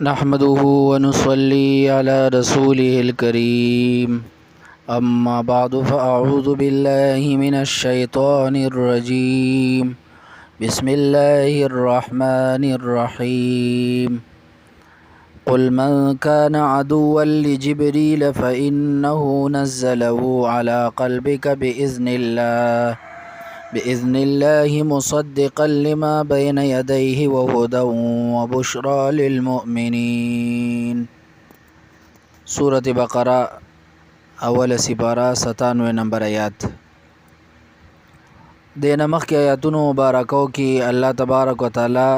نحمده ونصلي على رسوله الكريم. أما بعد فأعوذ بالله من الشيطان الرجيم. بسم الله الرحمن الرحيم. قل من كان عدوا لجبريل فإنه نزله على قلبك بإذن الله مصدقا لما بين يديه وهدى وبشرى للمؤمنين. سورة بقرة اول سپارہ 97 نمبر آیات. دینه مخکې آیاتونو مبارکو کې الله تبارک وتعالی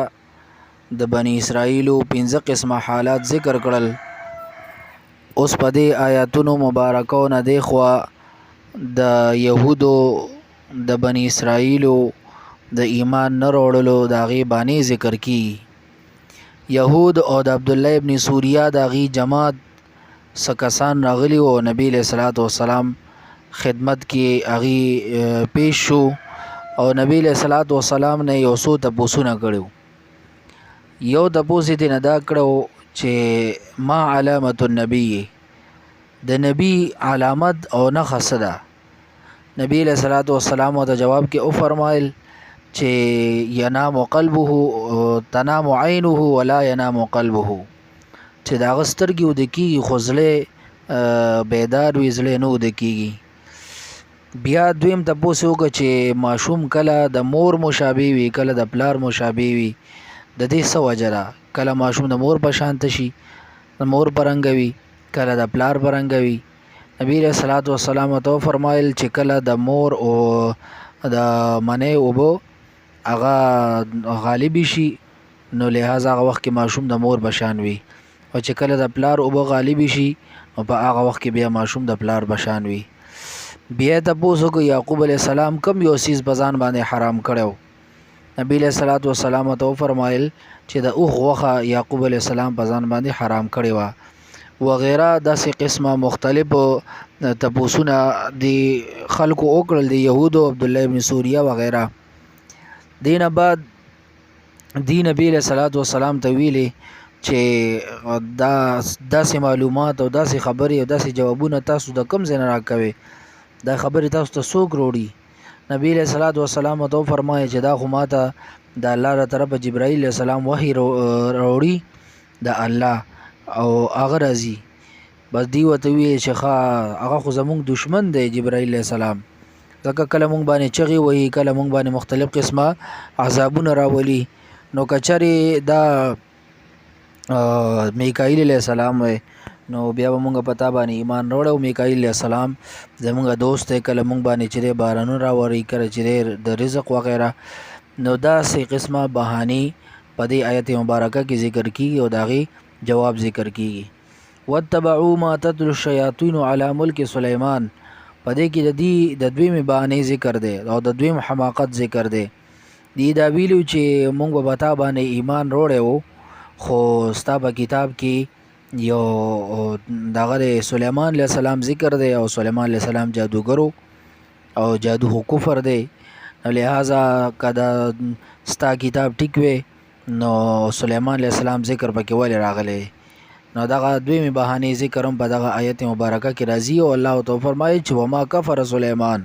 د بنی اسرائیلو 15 قسمه حالات ذکر کړل. اوس په دې آیاتونو مبارکو نه دی خو د یهودو د بنی اسرائیلو د ایمان نه وروړلو د هغې بانې ذکر کی. یهود او د عبدالله ابن سوریا د هغې جماعت سکسان راغلی و نبی علیہ الصلوۃ والسلام خدمت کې هغې پیش شو او نبی علیہ الصلوۃ والسلام نه یو څو تپوسونه کړو. یو تپوس یې ترې نه دا کړو چې ما علامت النبی، د نبی علامت او نښه څه ده؟ نبی علیہ الصلوۃ والسلام ورته جواب کې او فرمایل چې ینام قلبه تنام عینه ولا ینام قلبه، چې د هغه سترګې وده کېږي خو زړه بیدار وي، زړه نه وده کېږي. بیا دویم تپوس یې وکړه چې ماشوم کله د مور مشابه وي کله د پلار مشابه وي، د دې څه وجه ده؟ کله ماشوم د مور په شانته شي، د مور په رنګه وي، کله د پلار په رنګه وي. نبی علیہ الصلوۃ والسلام ته فرمایل چې کله د مور او د منې اوبه هغه غالبي شي نو لہذا هغه وخت کې ماشوم د مور بشان وي، او چې کله د پلار اوبه غالبي شي نو په هغه وخت کې بیا ماشوم د پلار بشان وي. بیا تپوس وکړو یعقوب علیہ السلام کم یو څیز په ځان باندې حرام کړی؟ نبی علیہ الصلوۃ والسلام ته وفرمایل چې د اوښ غوښه یعقوب علیہ السلام په ځان باندې حرام کړې وه وغیره. داسې قسمه مختلفو تپوسونه د خلکو وکړل د یهودو، عبدالله ابن سوریا وغیره. دینه بعد دی نبی علیہ الصلوۃ والسلام ته ویلي چې دا داسې معلومات او داسې خبرې او داسې جوابونه تاسو د کوم ځای نه راکوئ؟ دا خبرې تاسو ته څوک وروړي؟ نبی علیہ الصلوۃ والسلام ته وفرمایه چې دا خو ماته د الله له طرفه جبرائیل علیہ السلام وحی راوړي د الله او هغه راځي. بس دی ورته ویې چې هغه خو زمونږ دشمن دی جبرائیل علیہ السلام، ځکه کله مونږ باندې چغې وهي، کله مونږ باندې مختلف قسمه عذابونه راولي. نو کچرې دا میکائیل علیہ السلام وی نو بیا به مونږ په تا باندې ایمان راوړو. میکائیل علیہ السلام زمونږ دوست دی، کله مونږ باندې چې دی بارانونه راوري، کله چې دی د رزق وغیره. نو داسې قسمه بهانې په دې آیت مبارکه کې ذکر کیږي او د هغې جواب ذکر کیږي. واتبعوا ما تتلو الشیاطین علی ملک سلیمان، په دې کې د دویم بهانې ذکر دی او د دویم حماقت ذکر دی. دی دا ویلو چې مونږ به په تا باندې ایمان راوړی وو خو ستا په کتاب کې یو دغه د سلیمان علیہ السلام ذکر دی او سلیمان علیہ السلام جادوګرو او جادو خو کفر دی، نو لہذا که دا ستا کتاب ټیک وی نو سلیمان علیہ السلام ذکر پکې ولې راغلی؟ نو دغه دویمې بهانې ذکر هم په دغه آیت مبارکه کې راځي او الله ته فرمایي چې وما کفر سلیمان،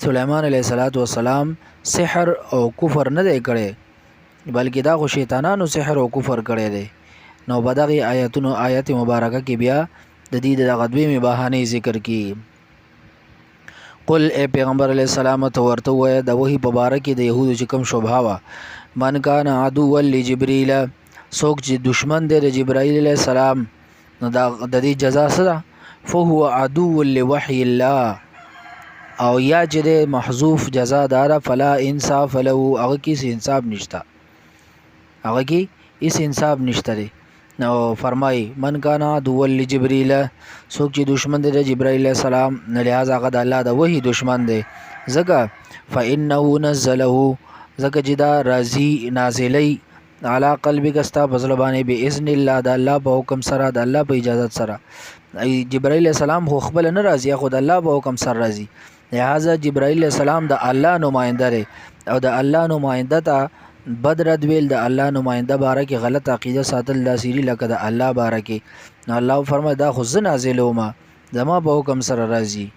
سلیمان علیہ الصلوۃ والسلام سحر او کفر نه دی کړی بلکې دا خو شیطانانو سحر او کفر کړی دی. نو په دغه آیت مبارکه کې بیا د دې دغه دویمې بهانې ذکر کی. قل ای پیغمبر علیہ السلام ته ورته ووایه د وحي په باره کې د یهودو چې کوم شبهه وه، من کان عدوا لجبریل، څوک چې دشمن دی د جبرائیل علیہ السلام نو د دې جزا څه ده؟ فهو عدو لوحی الله، او یا چې د محذوف جزا داره فلا انصاف له، هغه کې هیڅ انصاف نشته، هغه کې هیڅ انصاف نشته دی. نو فرمای من کان عدوا لجبریل، څوک چې دشمن دی د جبرائیل علیہ السلام نو لہذا هغه د الله د وحی دشمن دی. ځکه فانه نزله، ځکه چې دا راځي نازلی علی قلبک ستا په زړه باندې باذن الله، د الله په حکم سره، د الله په اجازت سره. جبرائیل علیہ السلام خو خپل نه راځي، خو د الله په حکم سره راځي. لہذا جبرائیل علیہ السلام د الله نماینده دی او د الله نماینده ته بد رد ویل د الله نماینده باره کې غلط عقیده ساتل دا سری لکه د الله باره کې نو الله فرمای دا خو زه نازلوم زما په حکم سره راځي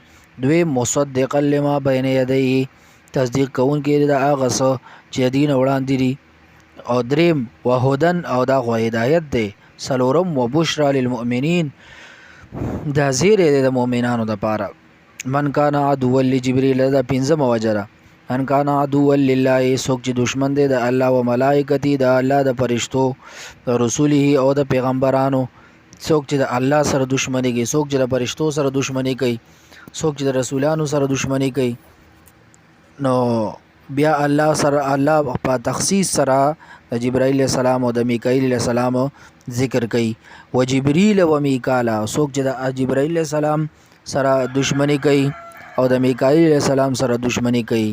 دوی مصدقا لما بین یدیه تصدیق کوونکی د هغه څه چې دین وړاندې دي او دریم وهدن او دا خو هدایت دی سلورم وبشرا للمؤمنین دا زیره د مؤمنانو د پاره من کان عدو لجبريل دا پنځم وجره من کان عدو لله سوک چې دشمن دی د الله او ملائکتی د الله د فرشتو د رسوله او د پیغمبرانو سوک چې د الله سره دشمنی کوي سوک چې د فرشتو سره دشمنی کوي سوک چې د رسولانو سره دشمنی کوي نو بیا الله سره الله په تخصیص سره د جبرائیل السلام او د میکائیل السلام ذکر کوي و جبريل و میکائیل سوک چې د جبرائیل السلام سره دشمنی کوي او د میکائیل السلام سره دشمنی کوي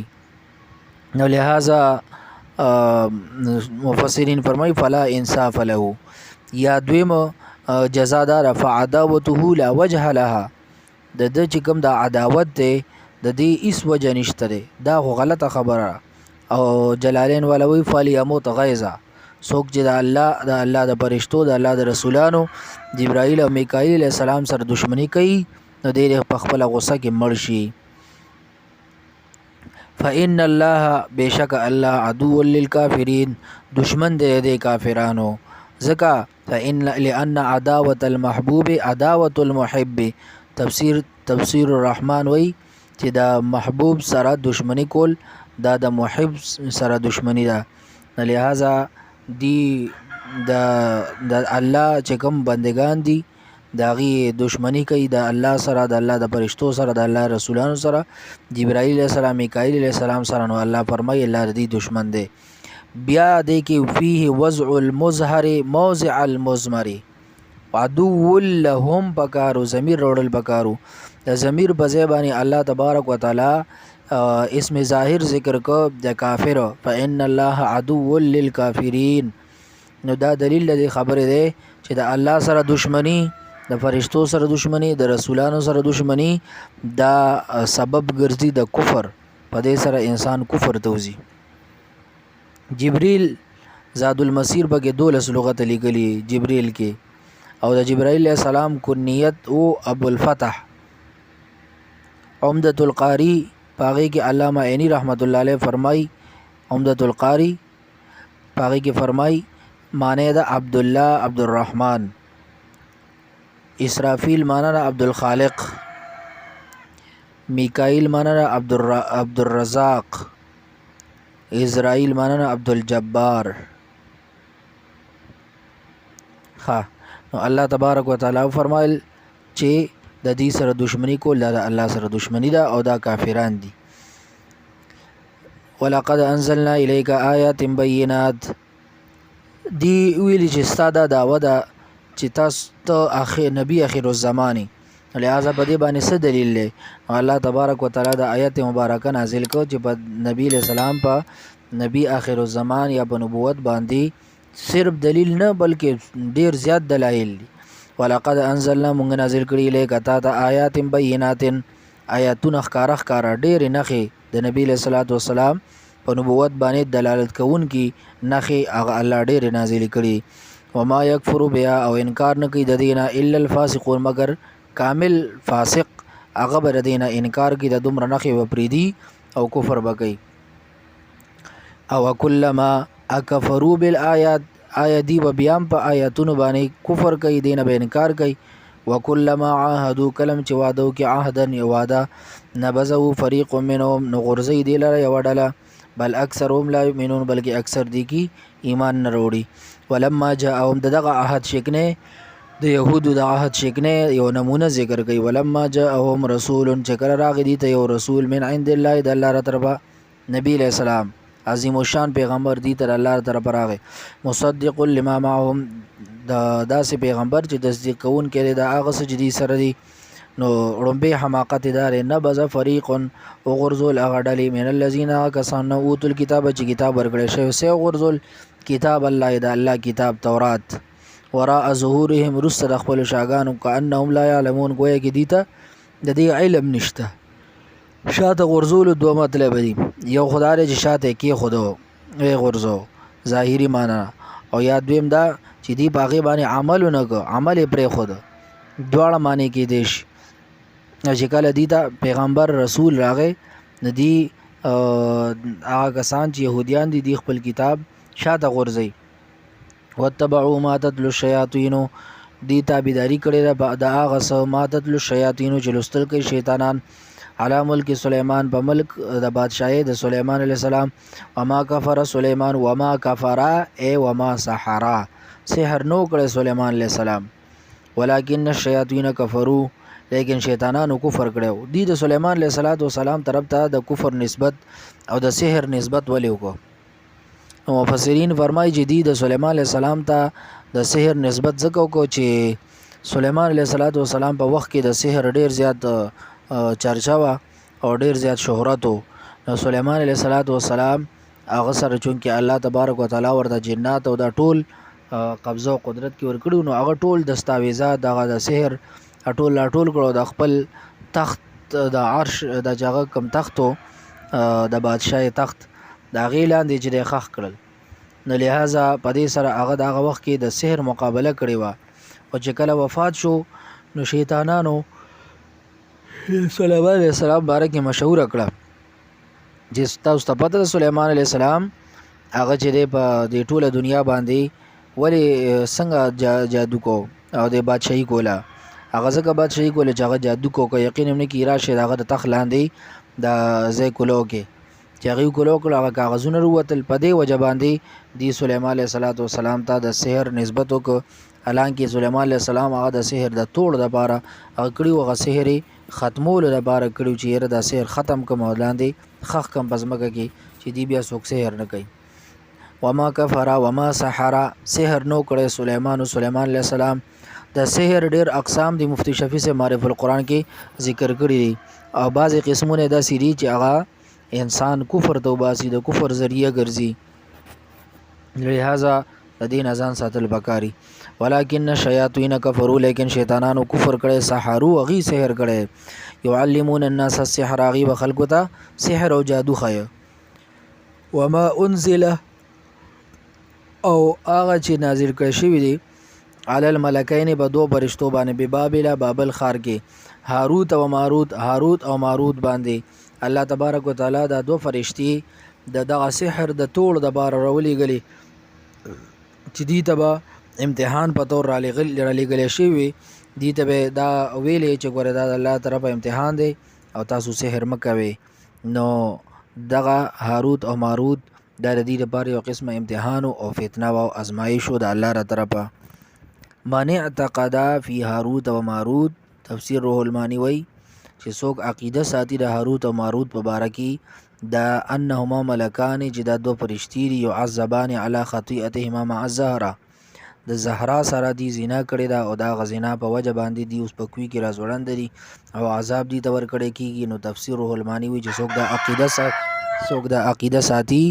نو لہذا مفسرین فرمای فلا انصاف له یا دویم جزا دار فعداوته لا وجه لها د چې کوم د عداوت دی د دې هیڅ وجه نشته دی دا خو غلطه خبره او جلالین ولوی فلیموت غیظا څوک چې د الله د فرشتو د الله د رسولانو جبرائیل او میکائیل السلام سره دشمنی کوي نو دې په خپل غوسه کې مړ شي فإن الله بشک الله عدو للکافرین دشمن دی د کافرانو ځکه فإن لأن عداوة المحبوب عداوة المحب تفسیر الرحمن وی چې د محبوب سره دشمنی کول دا د محب سره دشمنی ده لہذا دی د الله چې کوم بندگان دي داغي دشمنی کوي د الله سره د الله د فرشتو سره د الله رسولانو سره جبرائیل علیہ السلام میکائیل علیہ السلام سره نو الله فرمایي الله دی دشمن دی بیا دی کې فيه وضع المظهر موضع المضمر عدو لهم بکارو ضمیر وړل بکارو د ضمیر په ځای باندې الله تبارک وتعالى اسم ظاهر ذکر کو د کافر فإن الله عدو للکافرین نو دا دلیل دی خبره دی چې د الله سره دشمنی د فرشتو سره دشمنی د رسولانو سره دشمنی دا سبب ګرځي د کفر په دې سره انسان کفر توزي جبريل زاد المسیر بګه 12 لغت لیکلي جبريل کې او د جبرائیل علیہ السلام کنیت او ابو الفتح عمدۃ القاری پاغي کې علامہ عینی رحمت الله علیه فرمای عمدۃ القاری پاغي کې فرمای معنی دا عبد الله عبد الرحمن اسرافیل معنی دا عبد الخالق میکائیل معنی دا عبد الرزاق اسرائیل معنی دا عبد الجبار نو الله تبارک وتعالى فرمایل چې د دې سره دشمنی کول د الله سره دشمنی ده او دا کافران دي ولقد انزلنا الیک آیات بینات دی ویلی چې ستاده داوه ده چې تاسو ته نبی اخر الزمانی لہذا په دې باندې څه دلیل دی الله تبارک وتعالى د آیت مبارکه نازل کو چې په نبی علیہ السلام په نبی اخر الزمان یا په نبوت باندې صرف دلیل نه بلکې ډیر زیات دلایل دي ولقد انزلنا مونږ نازل کړي الیک تا آیات بینات آیاتونه ښکارا ډیر نخي د نبی له صلوات والسلام په نبوت باندې دلالت کوونکی نخي هغه الله ډیر نازل کړي وما یکفر بها او انکار نه کوي د دینه الا الفاسقون مگر کامل فاسق هغه بر دینه انکار کوي د دومره نخي وپریدي او کفر وکي او کلما اکفروا بالآیات آیاتی و بیان په آیاتونو باندې کفر کوي دینه به انکار کوي وکلما عاهدوا کلم چې وعده کې عهدن یو وعده نبذو فریق منهم نغرزی دی لره یو ډله بل اکثرهم لا یؤمنون بلکې اکثر دی کی ایمان نه وروړي ولما جاءهم دغه عهد شکنه د يهودو د عهد شکنه یو نمونه ذکر کوي ولما جاءهم رسول چکر راغی دی ته یو رسول من عند الله د الله طرفه نبی علیہ السلام عظیم الشان پیغمبر دی تر الله طرف راغی مصدق لما معهم داسې پیغمبر چې تصدیق کوون کړي دا هغه څه چې دي سره دي نو رمبه حماقت دار نبذ فریق او غرزول اغدلی من الذين كسانوا اوتوا الكتاب چې کتاب ورکړی شوی سه غرزول کتاب الله دا الله کتاب تورات وراء ظهورهم رسل خپل شاګانو کانهم لا يعلمون گویا کې دیته د دې علم نشته شاته غرزول دوه مطلب دي یو خدای چې شاته کې خودو ای غرزو ظاهری معنا، او یا دویم دا چې دی په هغې باندې عمل ونه کړ، عمل یې پرېښود. دواړه معنی کېدی شي. چې کله دی ته پیغمبر رسول راغی نو دی هغه کسان چې یهودیان دي دی خپل کتاب شاته غورځوي. واتبعوا ما تتلو الشیاطینو، دی تابعداري کړې ده د هغه څه ما تتلو الشیاطینو چې لوستل کوي شیطانان علی ملک سلیمان په ملک د بادشاهۍ د سلیمان علیه السلام. وما کفر سلیمان وما کفر ای وما سحر، سحر نو کړی سلیمان علیه السلام، ولکن الشیاطین کفروا، لیکن شیطانانو کفر کړو. دی د سلیمان علیه السلام طرف ته د کفر نسبت او د سحر نسبت ولې وکړو؟ مفسرین فرمایي چې دی د سلیمان علیه السلام ته د سحر نسبت ځکه وکړو چې سلیمان علیه السلام په وخت کې د سحر ډیر زیات چرچا وه او ډیر زیات شهرت و. نو سلیمان علیه السلام هغه سره چونکې الله تبارک وتعالی ورته جنات او دا ټول قبضه او قدرت کې ورکړي، نو هغه ټول دستاویزات دغه د سحر ټول کړو د خپل تخت د عرش د جګه کم تختو د بادشاهي تخت د هغې لاندې چې دی ښخ کړل. نو لہذا په دې سره هغه د هغه وخت کې د سحر مقابله کړې وه. او چې کله وفات شو نو شیطانانو سلیمان علیه السلام باره کې مشهوره کړه چې تاسو ته پته ده سلیمان علیه السلام هغه چې دی په دې ټوله دنیا باندې ولې څنګه جادو کو او د بادشاهي کوله. هغه ځکه بادشاهي کوله چې هغه جادو کو که یقین هم نه کي راشي د هغه د تخت لاندې د ځای کولو کې چې هغې کولو کړو هغه کاغذونه راووتل. په دې وجه باندې دی سلیمان علیه السلام ته د سحر نسبت وکړو، حالانکې سلیمان علیه السلام هغه د سحر د توړ دپاره هغه کړي و، هغه سحر یې ختمولو دپاره کړي چې یاره دا سحر ختم کړم او لاندې ښخ کړم په ځمکه کې چې دی بیا څوک سحر نه کوي. وما کفر وما سحر، سحر نو کړی سلیمان علیه السلام. د سحر ډیر اقسام دی مفتی شفیع سے معرف القرآن کې ذکر کړي دي او بعضې قسمونه داسې دي چې هغه انسان کفر ته وباسي، د کفر ذریعه ګرځي، لہذا د دې نه ځان ساتل پکاري. ولکن الشیاطین کفروا، لیکن شیطانانو کفر کړی، سحروا هغې سحر کړی، یعلمون الناس السحر هغې به خلکو ته سحر او جادو ښیه. وما انزل او هغه چې نازل کړی شوي دي علی الملکین په دو فرشتو باندې ببابل بابل ښار کې، هاروت او ماروت، هاروت او ماروت باندې الله تبارک وتعالی دا دو فرشتي د دغه سحر د توړ دپاره راولېږلي چې دې ته به امتحان په طور رالیږلی شوي. دې ته به دا ویلې چې ګوره دا د الله طرفه امتحان دی او تاسو سحر مه کوئ. نو دغه هاروت او ماروت دا د دې لپاره یو قسمه امتحان او فتنه او ازمایش د الله را طرفه. من اعتقد فی هاروت و ماروت، تفسیر روح المانی وی چې څوک عقیده ساتي د هاروت او ماروت په باره کې دا انهما ملکان چې دا دو فرشتي دي یعذبان علی خطیئتهما مع الزهره، د زهرا سره دی زنا کړې ده او دا غزنا په وجه باندې دی اوس په کوی کې راځوړند دي او عذاب دی ته ورکړی کېږي. نو تفسیر روح المانی وی چې څوک دا عقیده ساتي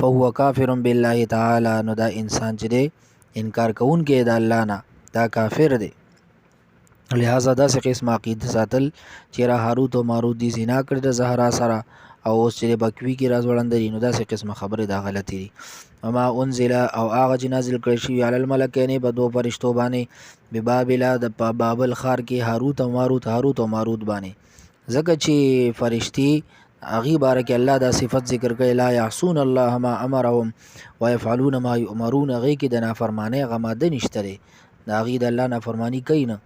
فهو کافر بالله تعالی، نو دا انسان چې دی انکار کوونکی د الله نه، دا کافر دی. لہذا داسې قسم عقیده ساتل چې را هاروت او ماروت دی زنا کړې ده زهرا سره او اوس چې په کوی کې راځوړند دي، نو داسې قسمه خبرې دا غلطې دي. وما انزل او هغه چې نازل کړی شوي علی الملکین په دو فرشتو باندې ببابل د بابل ښار کې، هاروت او ماروت باندې، ځکه چې فرشتي هغې باره کې الله دا صفت ذکر کوي لا یعصون الله ما امرهم ویفعلون ما یؤمرون، هغې کې د نافرمانۍ هغه ماده نشته دی، د هغې د الله نافرماني کوي نه.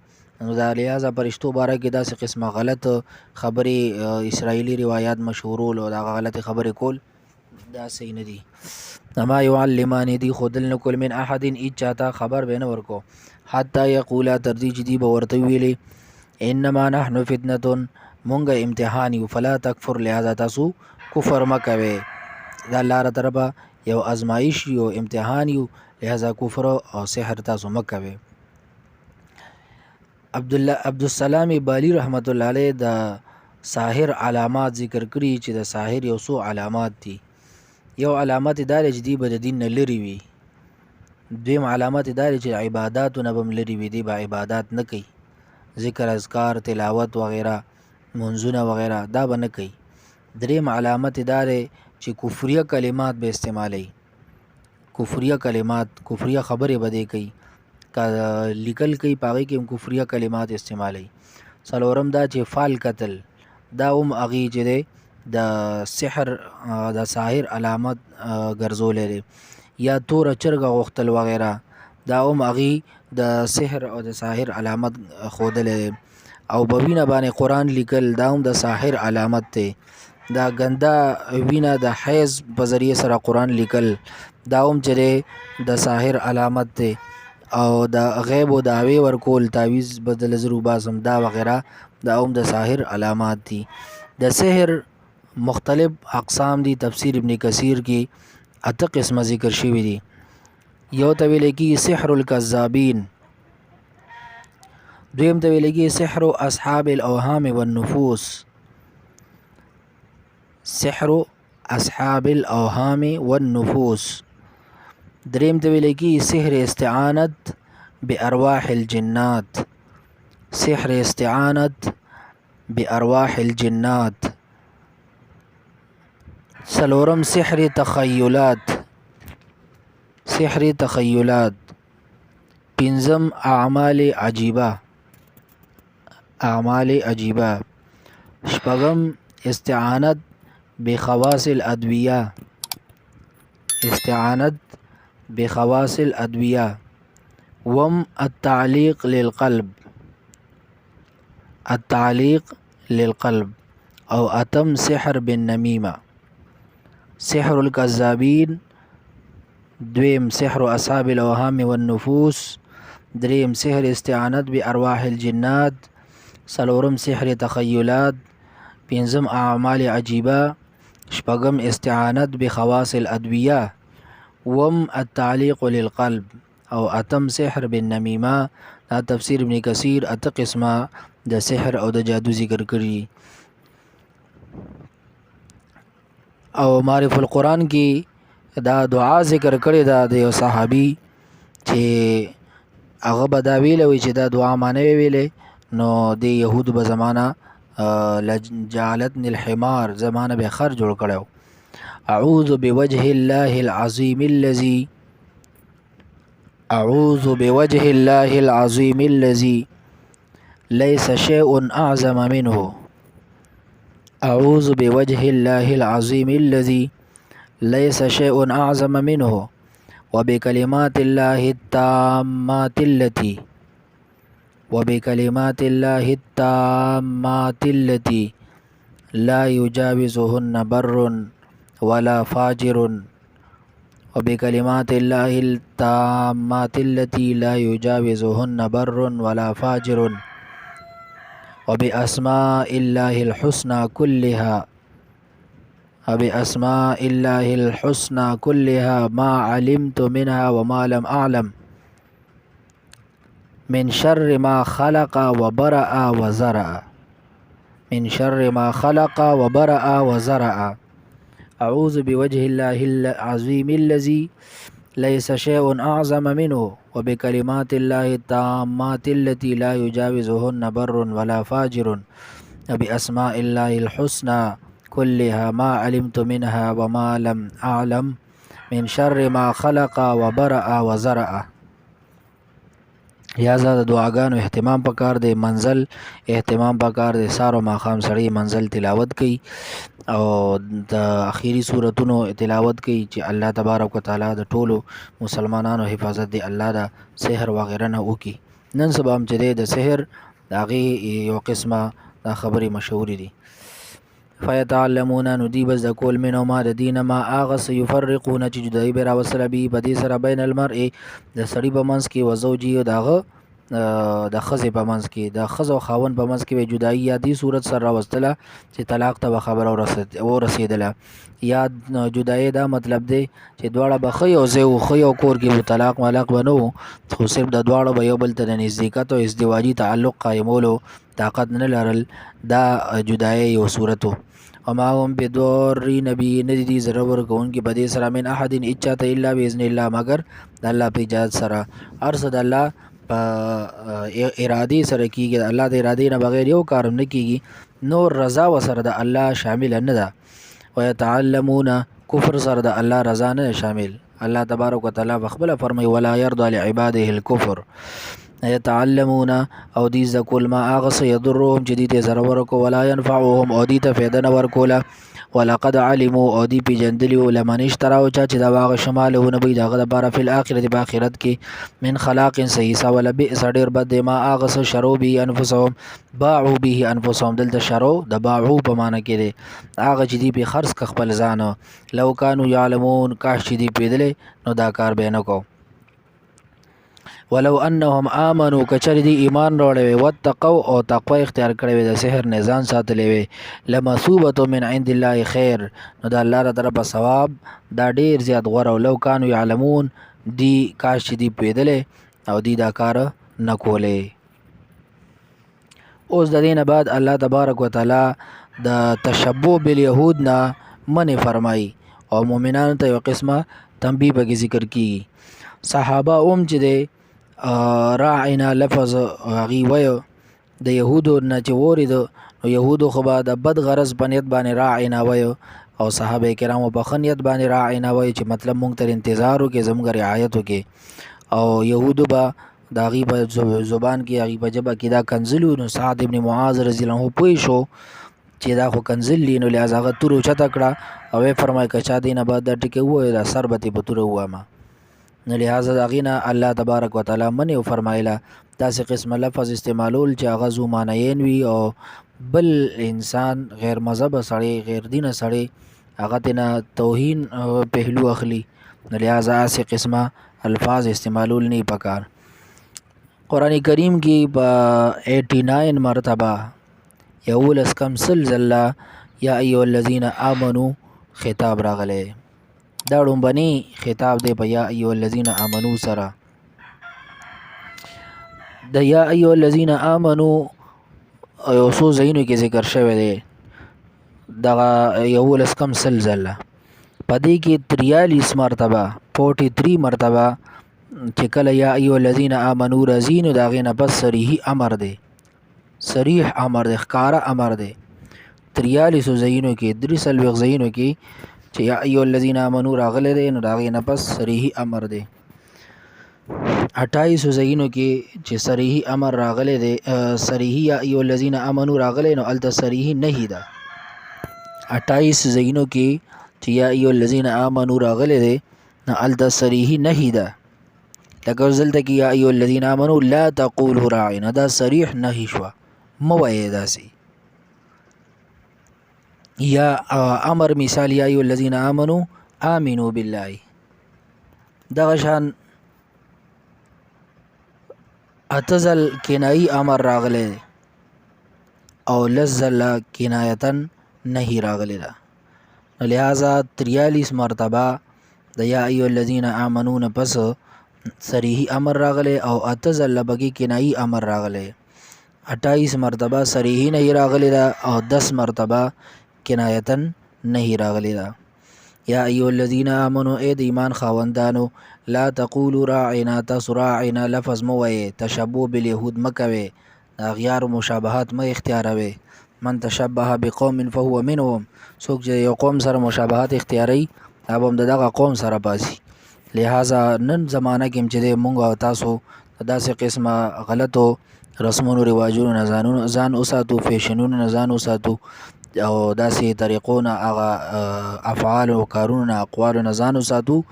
نو دا لہذا فرشتو باره کې داسې قسمه غلط خبرې اسرائیلي روایات مشهورول او دغه غلطې خبرې کول دا صحیح نه دي. اما یعلمان دی خودل نه کول من احد هیڅ چاته خبر به نه ورکو حتی یقولا تر دې چې دی به ورته ویلې انما نحن فتنه، مونږ امتحان یو، فلا تکفر، لہذا تاسو کفر مه کوئ. دا الله را طرفه یو ازمایش یو امتحان یو، لہذا کفر او سحر تاسو مه کوئ. عبدالسلام بالی رحمت الله علیه د ساحر علامات ذکر کړي چې د ساحر یو څو علامات دي. یو علامت دا دی چې دی به د دین نه لرې وي، دویم علامت دا دی چې عباداتونه به هم لرې وي، دی به عبادات نه کوي، ذکر اذکار تلاوت وغیره منځونه وغیره دا به نه کوي. دریم علامت دا دی چې کفریه کلمات به استعمالی، کفریه کلمات کفریه خبرې به دې کوي که لیکل کوي په هغې کې هم کفریه کلمات استعمالوي. څلورم دا چې فال قتل دا هم هغې چې دی د سحر د ساحر علامت ګرځولی دی، یا توره چرګه غوښتل وغیره دا هم هغې د سحر او د ساحر علامت ښودلی دی. او په وینه باندې قرآن لیکل دا هم د ساحر علامت دی. دا ګنده وینه د حیض په ذریعه سره قرآن لیکل دا هم چې دی د ساحر علامت دی. او د غیب و دعوی ورکول تعویز بدل زرو باسم دا وغیره دا هم د ساحر علامات دي. د سحر مختلف اقسام دي. تفسیر ابن کثیر کې 8 قسمه ذکر شوي دي. یو ته ویل کېږي سحر الکذابین، دویم ته ویل کېږي سحر اصحاب الاوهام والنفوس، سحر اصحاب الاوهام والنفوس، دریم ته ویل کېږي سحر استعانت بارواح الجنات، سحر استعانت بارواح الجنات، څلورم سحر تخیلات، سحر تخیلات، پنځم اعمال عجیبه، اعمال عجیبه، شپږم استعانت بخواص الادویه، استعانت بخواص الادویه، وم التعلیق للقلب، التعلیق للقلب، او اتم سحر بالنمیمه. سحر الكذابین، دویم سحر اصحاب الاوهام والنفوس، دریم سحر استعانت بارواح الجنات، څلورم سحر تخیلات، پنځم اعمال عجیبه، شپږم استعانت بخواص الادویه، وم التعلیق للقلب، او اتم سحر بالنمیمه. دا تفسیر ابن کثیر 8 قسمه د سحر او د جادو ذکر کړي. او معرف القرآن کې دا دعا ذکر کړې ده د یو صحابي چې هغه به دا ویله وي چې دا دعا ما نه وی ویلې نو د یهودو به زمانه جعلتني الحمار، زمانه به خر جوړ کړی. اعوذ بوجه الله العظیم الذي، اعوذ بوجه الله العظیم الذي ليس شيء اعظم منه، اعوذ بوجه الله العظیم الذي ليس شيء اعظم منه، وبكلمات الله التامات التي، وبكلمات الله التامات التي لا يجاوزهن بر ولا فاجر، وبكلمات الله التامات التي لا يجاوزهن بر ولا فاجر، وبأسماء الله الحسنى كلها، وبأسماء الله الحسنى كلها ما علمت منها وما لم أعلم، من شر ما خلق وبرأ وزرع، من شر ما خلق وبرأ وزرع، أعوذ بوجه الله العظيم الذي ليس شيء أعظم منه، وبكلمات الله التامات التي لا يجاوزهن بر ولا فاجر، وبأسماء الله الحسنى كلها ما علمت منها وما لم أعلم، من شر ما خلق وبرأ وزرع. یا زاد دعاګانو اهتمام پکار دی، منزل اهتمام پکار دی. سارو ماښام سړی منزل تلاوت کوي او د اخیری صورتونو تلاوت کوي چې الله تبارک وتعالی د ټولو مسلمانانو حفاظت دی الله دا سحر وغیره نه وکي. نن سبا هم چې دی د سحر د هغې یو قسمه دا خبرې مشهورې دي. فیتعلمون نو دی بس د کول منو ما د دینه ما هغه څه یفرقونه چې جدایي به راوستله به په دې سره بین المرء د سړي په منځ کې و زوجي او د هغه د ښځې په منځ کې د ښځه او خاوند په منځ کې به جدایي یا دې صورت سره راوستله چې طلاق ته به خبره ورسېدله، یا جدایي دا مطلب دی چې دواړه به ښه یو ځای و، ښه یو کور کې به طلاق ملاق به نه و، خو صرف د دواړو به یو بل ته د نزدېکت او ازدواجي تعلق قایمولو طاقت نه لرل، دا جدایي یو صورت و. وما هم بدورین به نه دي ضرر ورکوونکي په دې سره من احد هېچا ته الا باذن الله مګر د الله په اجازت سره. هر څه د الله په ارادې سره کېږي، د الله د ارادې نه بغیر یو کار هم نه کېږي، نور رضا ورسره د الله شامله نه ده. ویتعلمون کفر سره د الله رضا نه شامل، الله تبارک وتعالى بخبل فرمای ولا يرضى لعباده الكفر يتعلمون او دي زکول ما اغس يضرهم جديد ضرر کو ولا ينفعهم او دي ته فائدہ نه ورکوله ولقد علموا او دي پیجندلیو لمن اشتراو چا چې دا واغ شمالونه به دغه د بار فی الاخرت په اخرت کې من خلاق صحیح ولا بئس ډیر بد ما اغس شرو به انفسهم باعوا به انفسهم دلته شرو د باعوا په معنی کې دي هغه چې دي په خرڅ خپل ځان لو کانوا یعلمون کاش چې دي پیدلې نو دا کار به نه کو ولو انهم امنوا کچری دی ایمان راوړی وتقوا او تقوا اختیار کړی د سحر نه ځان ساتلې وي لمثوبه من عند الله خیر نو د الله تعالی طرفه ثواب دا ډیر زیات غوړ او لو کانوا یعلمون دی کاش چې دی پیدلې او دی دا کار نه کولې اوس د دینه بعد الله تبارک وتعالى د تشبوه بالیهود نه منع فرمایي او مؤمنانو ته یو قسمه تنبیه به ذکر کی صحابه چې دی راعنا لفظ غي ويو د يهودو نه چې ورید نو يهودو خو به د بد غرض بنیت باندې راعنا ويو او صحابه کرامو په خنیت باندې راعنا ويو چې مطلب مونږ تر انتظار وکي زموږ رعایت وکي او يهودو به د غي په زبان کې غي په جبه کې دا کنزلو نو سعد ابن معاذ رضی الله عنه پوي شو چې دا خو کنزل لینو لہذا هغه تورو چته کړه او فرمای کچا دینه بعد د ټکی وای دا سربتی په تورو وامه نو لہذا داغینا الله تبارک وتعالى منی او فرمایله داسې قسم لفظ استعمالول چې هغه زو معنیین وي او بل انسان غیر مذهب سړی غیر دین سړی هغه تینا توهین پهلو اخلي نو لہذا داسې قسمه الفاظ استعمالول نه پکار قرآن کریم کې په 89 مرتبه یولس کم سلزله یا ایها الذین آمنو خطاب راغلی دا ډومبني خطاب دی په یا ایو الذین آمنو سره د یا ایو الذین آمنو یو څو ځایونو کې ذکر شوی دی دغه یولس کم سلزله په دې کې 43 مرتبه 43 مرتبه چې کله یا ایو الذین آمنو راځي نو د هغې نه پس صریح امر دی صریح امر دی ښکاره امر دی 43 ځایونو کې 43 ځایونو کې چې یا ایو الذین آمنو راغلی دی نو د هغې نه پس صریح امر دی 28 ځایونو کې چې صریح امر راغلی دی صریح یا ایو الذین آمنو راغلی نو هلته صریح نهی ده 28 ځایونو کې چې یا ایو الذین آمنو راغلی دی نو هلته صریح نهی ده لکه اوس دلته کې یا ایو الذین آمنو لا تقولوا راعنا دا صریح نهی شوه مه وایئ داسې یا امر مثال یا ایو الذین آمنو آمنو بالله دغه شان اتزل کنایی امر راغلی او لزل کنایتن نهی راغلی ده لہذا 43 مرتبه د یا ایو الذین آمنو نه پس صریح امر راغلی او اتزل بگی کنایی امر راغلی 28 مرتبه صریح نهی راغلی ده او 10 مرتبه کنایتن نهی راغلی ده یا ایو الذین آمنو اے د ایمان خاوندانو لا تقولوا راعنا تاسو راعنا لفظ مو وایئ تشبوه بالیهود مه کوئ د اغیار مشابهات مه اختیاروئ من تشبه بقوم فهو منهم څوک چې یو قوم سره مشابهات اختیاروي هغه هم د دغه قوم سره باسي لہذا نن زمانه کې چې موږ او تاسو داسې قسمه غلطو رسمونو رواجونو نه ځان وساتو فیشنونو نه ځان وساتو او داسې طریقو نه هغه افعال او کارونو نه اقوالو نه ځان وساتو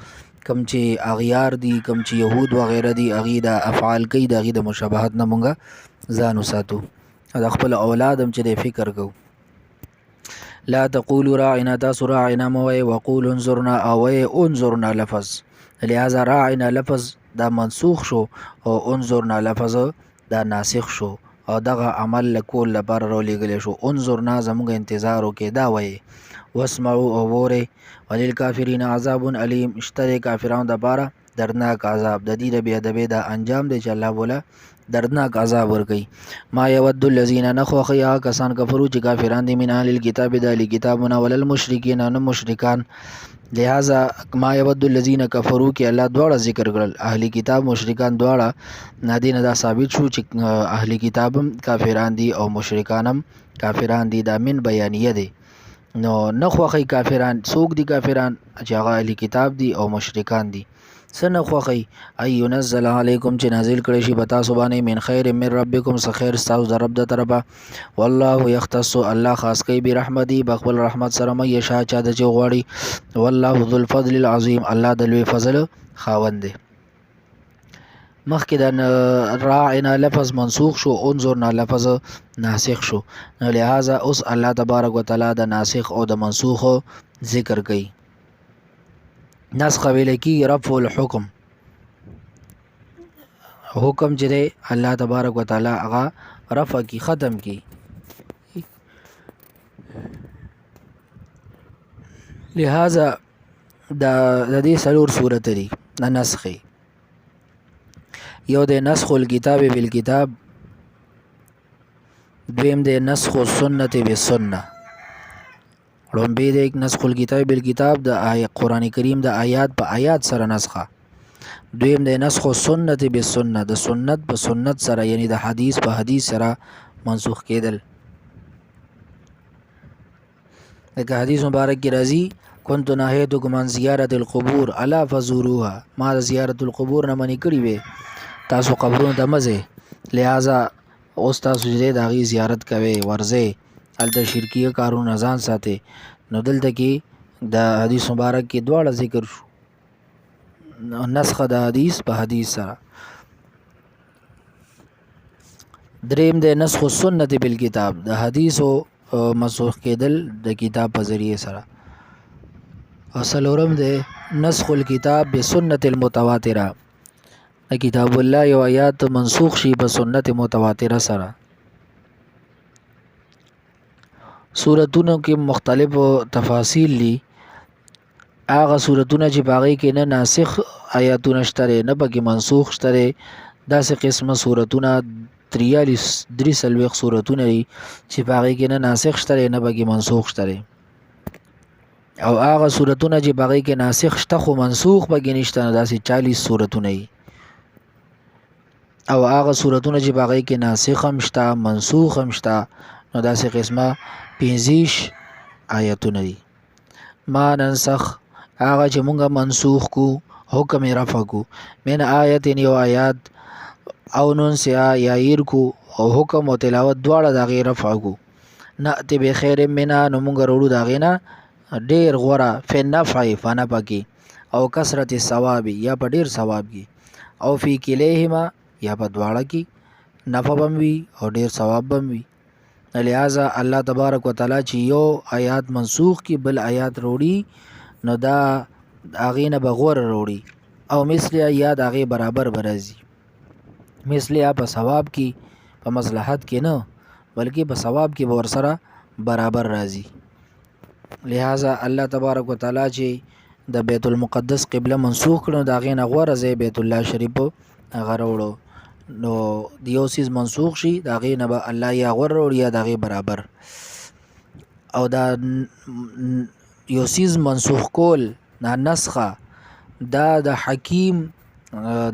کم چې اغیار دي کم چې یهود وغیره دي هغې د افعال کوي د هغې د مشابهت نه مونږ ځان وساتو د خپل اولاد هم چې دی فکر کوو لا تقولوا راعنا تاسو راعنا مه وایئ وقولوا انظرنا او وایئ انظرنا لفظ لہذا راعنا لفظ دا منسوخ شو او انظرنا لفظ دا ناسخ شو او دغه عمل لکول لپاره راولېږلی شو انظرنا زموږ انتظار وکړئ دا وایي واسمعوا او وورئ وللکافرین عذاب علیم شته د کافرانو دپاره دردناک عذاب د دې د بېادبۍ دا انجام دی چې الله بوله دردناک عذاب ورکوي ما یود الذین نه خوښوي هغه کسان کفرو چې کافران دي من اهل الکتاب د اهل کتابونه وللمشرکین نه مشرکان لہذا ما یود الذین کفرو کې الله دواړه ذکر کړل اهل کتاب مشرکان دواړه نادینه دا ثابت شو چې اهل کتاب هم کافران دي او مشرکان هم کافران دي دا من بیانیه دی نو نه خوښي کافران څوک دي کافران چې هغه اهلی کتاب دي او مشرکان دي څه نه خوښي ای ينزل علیکم چې نازل کړي شي بتا سبحانه من خیر من ربکم څه خیر تاسو د رب د طرفه والله یختص الله خاص کوي برحمتي بخبل رحمت سره مې یشا چا د غواړي والله ذو الفضل العظیم الله د لوی فضل خاوند دی مخکې د راعنا لفظ منسوخ شو انظرنا لفظ ناسخ شو نو لہذا اوس الله تبارک وتعالى د ناسخ او د منسوخ ذکر کوي نسخ ویل کی رفع الحكم حکم چې دی الله تبارک وتعالى هغه رفع کی ختم کی لہذا د دې سلور صورت دی نسخ یو د نسخ الكتاب بالکتاب دویم د نسخ السنت بالسنه لومبی د نسخ الكتاب بالکتاب د قران کریم د آیات په آیات سره نسخه دویم د نسخ السنت بالسنه د سنت په سنت سره یعنی د حدیث په حدیث سره منسوخ کېدل لکه حدیث مبارک کی راځي كنت نهيتكم عن زيارة القبور الا فزوروها ما زیارت القبور نه منی کړی وي تاسو قبرونو ته مزه لہذا اوس تاسو دې داغي زیارت کوي ورځي الته شرکیه کارونه ځان ساتي نو دلته کې د حدیث مبارک کې دواړه ذکر شو نسخه د حدیث په حدیث سره دریم د نسخ السنت بالکتاب د حدیث او منسوخ کېدل د کتاب په ذریعه سره اصلورم د نسخ الكتاب بسنت المتواتره کتاب الله یو آیات منسوخ شي په سنت متواتره سره سورتونو کې مختلف تفاصیل دي هغه سورتونه چې باغی کې نه ناسخ آیاتونه شته نه پکې منسوخ شته داسې قسمه سورتونه 43 سورتونه دي چې باغی کې نه ناسخ شته نه پکې منسوخ شته او هغه سورتونه چې باغی کې ناسخ شته خو منسوخ پکې نشته داسې 40 سورتونه دي او هغه سورتونه چې باغی کې ناسخ هم شته منسوخ هم شته نو داسې قسمه 25 آیاتونه دي ما ننسخ هغه چې مونږه منسوخ کو حکم رفع کو من آیت یو آیات او ننسیا یا ير کو او حکم او تلاوت دواړه د غیر رفع کو نأتی بخیر منا نو مونږ وروړو دا غینا ډیر غوړه فنفع فنا پکی او کثرت الثواب یا په ډیر ثواب کی او فی کلیهما یا په دواړه کی نفع بم وی او ډیر ثواب بم وی لہذا الله تبارک وتعالى چې یو آیات منسوخ کی بل آیات وروړي نو دا اغینه بغور وروړي او مثلی آیات اغه برابر برازي مثلی په ثواب کی په مصلحت کې نه بلکې په ثواب کې ور سره برابر راځي لہذا الله تبارک وتعالى چې د بیت المقدس قبله منسوخ کړو دا غینه غوړه زی بیت الله شریف غروړو نو دیو سیز منسوخ شي دا غینه به الله یا غوړ یا دا غي برابر او دا یو سیز منسوخ کول نه نسخه دا د حکیم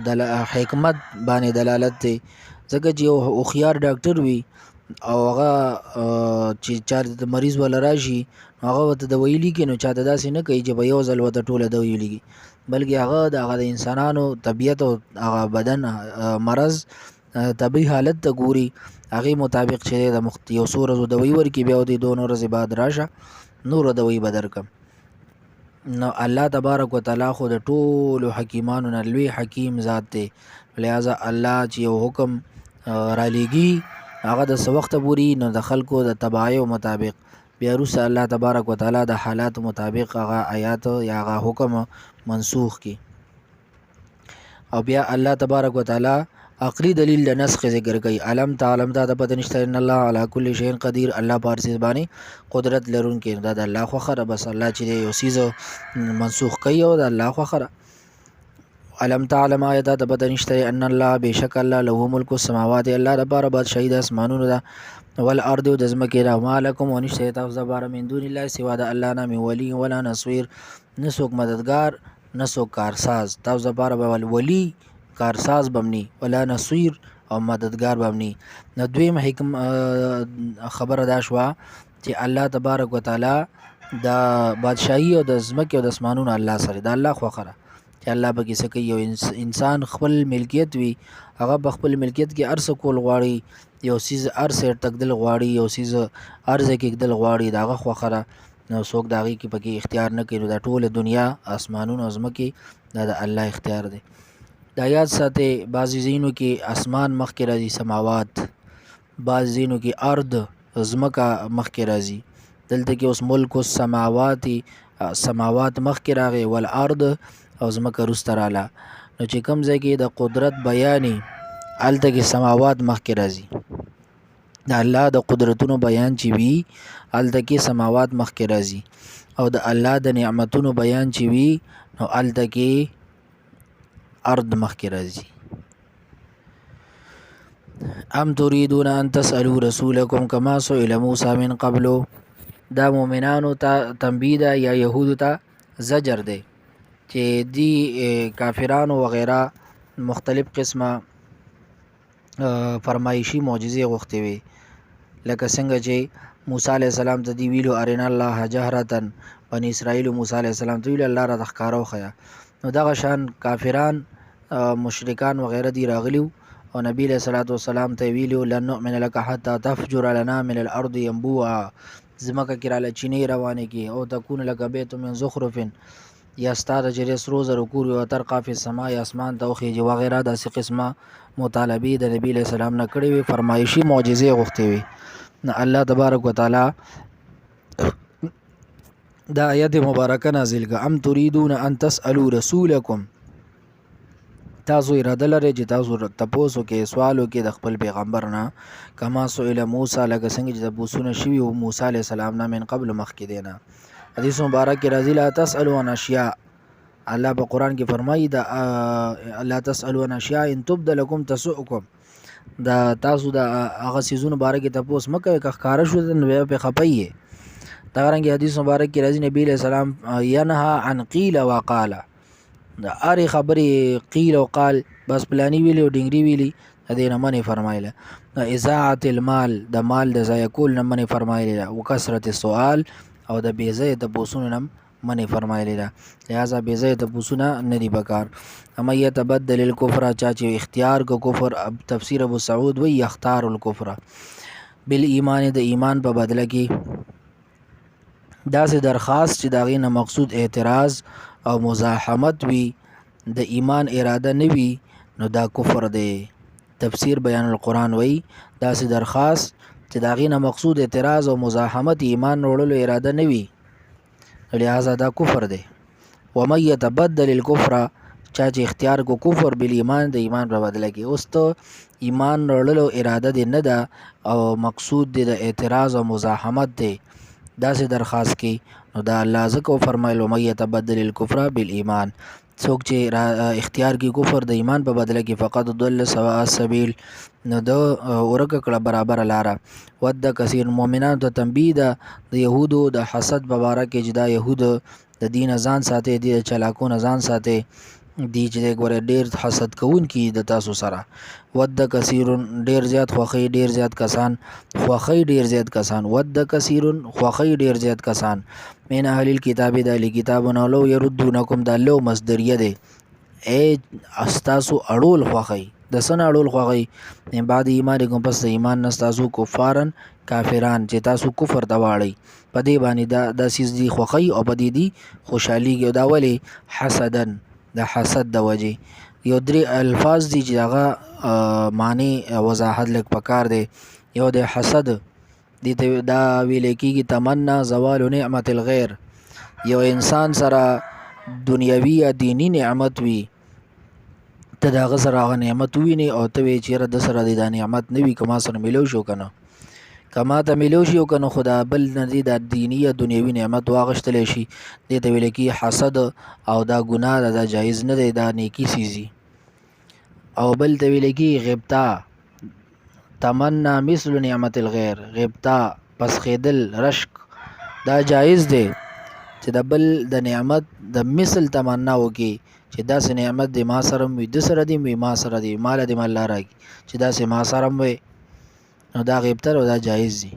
د حکمت باندې دلالت دی ځکه چې یو خيار ډاکټر وي او هغه چې چار د مریض ول راشي هغه ته د ویلي کې نو چاته داسې نه کوي چې به یو ځل وته ټوله د ویلي بلکې هغه د انسانانو طبیعت او هغه بدن مرض طبي حالت ته ګوري هغه مطابق چې د یو څو ورځې د وی ور کې بیا د 2 ورځې بعد راشه نور د وی بدر کم نو الله تبارک وتعالى خو د ټول حکیمانو نه لوی حکیم ذات دی لہذا الله چې یو حکم را لېږي هغه د وخت پورې نو د خلکو د تبعیو مطابق بیا روس الله تبارک وتعالى د حالات مطابق هغه آیات یا هغه حکم منسوخ کی او بیا الله تبارک وتعالى عقلی دلیل د نسخ ذکر کوي علم تعلم دا د پته نشته ان الله علی کل شیء قدیر الله پارسیز باندې قدرت لرونکي دا د الله خو خره بس الله چې یو سیز منسوخ کوي او د الله خو خره علم تعلم آیات د پته نشته ان الله بشک الله له ملک السماوات الله رب بادشاہی د اسمانونو دا والارض د زمکه را مالکم ونشته تاسو زبر من دون الله سوا د الله نه ولی ولا نصير نسوک مددگار نسوک کارساز تاسو زبر ولی کارساز بمنی ولا نصير او مددگار بمنی نو دویم حکم خبر ادا شوا چې الله تبارک وتعالى د بادشاہي او د ځمکې او د اسمانونو الله سره د الله خوښه ده چې الله به کیسه کوي. یو انسان خپل ملکیت وي، هغه په خپل ملکیت کې هر څه کول غواړي، یو څیز هر څه تکدل غواړي، یو څیز هر ځای کې کېدل غواړي، د هغه خوښه ده، نو څوک د هغې کې پکې اختیار نه کوي. نو دا ټوله دنیا اسمانونه او ځمکې دا د الله اختیار دی. دا یاد ساتئ، بعضې ځایونو کې اسمان مخکې راځي سماوات، بعضې ځایونو کې ارض ځمکه مخکې راځي. دلته کې اوس ملک سماوات مخکې راغی والارض او ځمکه وروسته راله. نو چې کوم ځای کې د قدرت بیانې هلته کې سماوات مخکې راځي. د الله د قدرتونو بیان چې وي هلته کې سماوات مخکې راځي، او د الله د نعمتونو بیان چې وي نو هلته کې ارض مخکې راځي. ام تريدون ان تسألوا رسولكم كما سئل موسى من قبل. دا مؤمنانو ته تنبیه ده یا یهودو ته زجر دی چې دی کافرانو وغیره مختلف قسمه فرمایشي معجزې غوښتې وي، لکه څنګه چې موسی علیه السلام ته دی ویلو ارنا الله جهرة، بني اسرائیل موسی علیه السلام ته ویلو الله راته ښکاره وښیه. نو دغه شان کافران مشرکان وغیره دی راغلیو او نبی علیہ الصلوۃ والسلام ته ویلو لن نؤمن لك حتى تفجر لنا من الارض ينبوعا، ځمکه کې راله چینې روانې کې، او تکون لك بیت من زخرف، یا ستا د چې سرو زرو کور وي، وترقى فی السماء، اسمان ته وخیږي وغیره. داسې قسمه مطالبې د نبی علیہ السلام نه کړې وي، فرمایشي معجزې غوښتې وي. نو الله تبارک وتعالی دا آیت مبارکه نازل کړه، ام تريدون ان تسألوا رسولکم، تاسو اراده لرئ چې تاسو تپوس وکړئ، سوال وکړئ د خپل پیغمبر نه، کما سئل موسی، لکه څنګه چې تپوسونه شوي وو موسی علیه السلام نه من قبل مخکې دی نه. حدیث مبارک کې راځي لا تسألوا عن اشیاء، الله په قرآن کې فرمایي دا لا تسألوا عن اشیاء ان تبد لکم تسؤکم، دا تاسو د هغه څیزونو باره کې تپوس مه کوئ، که ښکاره شو نو بیا پرې خفه یې. دغرنګې حدیث مبارک کې راځي نبی علیه السلام ینهى عن قیل وقال، د هرې خبرې قیل او قال، بس پلانی ویلی او ډنګري ویلي د دې نه منې فرمایله. اضاعت المال، د مال د ضایع کول نه منې فرمایلی ده، وکثرت السؤال، او د بې ځایه تپوسونو نه منې فرمایلی ده، لہذا بې ځایه تپوسونه نه دي پکار. اما یتبدل الکفر، چا چې اختیار کو کفر، تفسیر ابو سعود وی یختار الکفر بالایمان، د ایمان په بدله کې داسې درخواست چې د هغې نه مقصود اعتراض او مزاحمت وي، د ایمان اراده نه وي، نو دا کفر دی. تفسیر بیان القرآن وی داسې درخواست چې د هغې نه مقصود اعتراض او مزاحمت ایمان وړلو اراده نه وي، لہذا دا کفر دی. ومن یتبدل الکفر، چا چې اختیار کو کفر بالایمان، د ایمان په بدله کې، اوس ته ایمان وړلو اراده دی نه ده او مقصود دی د اعتراض او مزاحمت دی، داسې درخواست کی، نو دا الله ځکه وفرمایل ومن یتبدل الکفر بالایمان، څوک چې اختیار کی کفر د ایمان په بدله کې فقط ضل سواء السبیل، نو د ورکه کړه برابر لاره. ود کثیر، مؤمنانو ته تنبیه ده د یهودو د حسد په باره کې چې دا یهود د دین ځان ساتي، د چلاکو نه ځان ساتي، دی چې ګوره ډېر حسد کوونکي د تاسو سره. ود کثیر، ډېر زیات خوښي، ډېر زیات کسان خوښي، ډېر زیات کسان، ود کثیر خوښي، ډېر زیات کسان من اهل الکتاب، د اهل کتابونو، لو یردونکم، د لو مصدریه دی، ای استاسو اړول خوښي، د څه نه اړول خوښي، من بعد ایمانکم، پس د ایمان نه ستاسو، کفارن کافران، چې تاسو کفر ته واړئ، په دې باندې دا څیز دی خوښي او په دې دی خوشحالیږي. دا ولې حسدن، د حسد د وجې. یو درې الفاظ دي چې هغه معنی وضاحت لږ پکار دی. یو د حسد دې ته دا ویل کېږي تمنا زوال نعمت الغیر، یو انسان سره دنیوي یا دینی نعمت وي، ته د هغه سره هغه نعمت ووینې او ته وایې چېرې د سره دې دا نعمت نه وي، که ما سره میلو شو که نه، که ما ته میلو شي او که نه، خو دا بل نه دی دا دیني یا دنیوي نعمت واغېستلی شي، دې ته ویل کېږي حسد، او دا ګناه ده، دا جایز نه دی، دا نیکي سیزي. او بل ته ویل کېږي غبطه، تمنا مثل نعمت الغیر، غبطه پسخېدل، رشک، دا جایز دی چې د بل د نعمت د مثل تمنا وکړي چې داسې نعمت دی ما سره وي، د سره دی وي، ما سره دی، ماله دی الله راکړي چې داسې ما سره وي، نو دا غیبتر او دا جایز دی.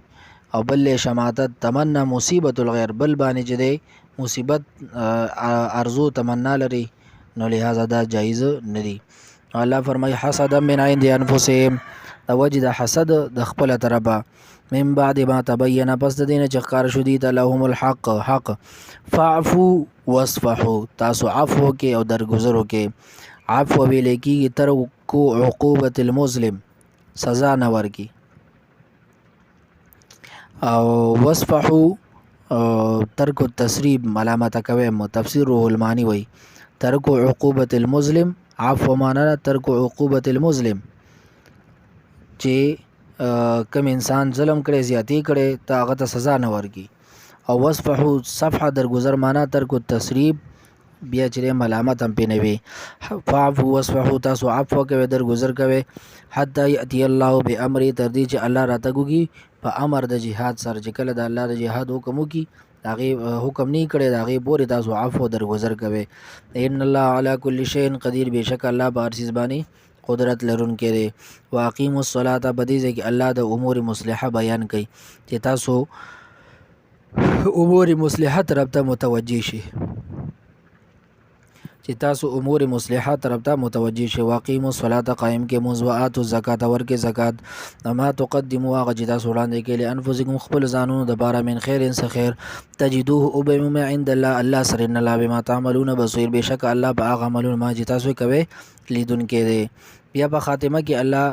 او بل شماتت تمنا مصیبت الغیر بل باندې چې دی مصیبت ارزو تمنا لري نو لہذا دا جایز ندی. الله فرمای حسد من عند انفسهم د وجه د حسد د خپل طرفه من بعد ما تبین پس د دینه چې ښکار شو دي ته لهم الحق حق فاعفو واصفحوا تاسو عفو کې او درگذرو کې عفو ویل کېږي تر کو عقوبت المسلم سزا نه ورکي او واصفحوا ترک التسریب ملامت کوي تفسیر روح المانی وای ترک عقوبت المسلم عفو معنا ترک عقوبت المسلم چې کم انسان ظلم کړي زیاتی کړي ته هغه ته سزا نه ورکي او وصفحو صفحه درگذر معنا ترک التسریب بیا چې ملامت هم پې نه وي فاعفو واصفحو تاسو عفو کوئ درگذر کوئ حتی یأتی الله بامر تر دې چې الله راتګوږي په امر د جهاد سره چې کله د الله د جهاد حکم وکړي د هغې حکم نه کړی د هغې پورې تاسو عفو درگذر کوئ. ان الله علی کل شیء قدیر بېشک الله په هر څیز باندې قدرت لرونکی دی. واقیموا الصلاة په دې ځای کې الله د امور مصلحه بیان کوي چې تاسو امور مصلحه طرف ته متوجه شي امور مصلحه طرف ته متوجه شي. واقیموا الصلاة قائم کې مونځ وآتوا الزکات ورکې زکات وما تقدموا هغه چې تاسو وړاندې کړي لانفسکم خپل ځانونو دپاره من خیر څه خیر تجدوه وبمومئ عند الله سره ان الله بما تعملون بصیر بېشکه الله په هغه عملونو باندې چې تاسو کوئ لیدونکی دی. بیا په خاتمه کې الله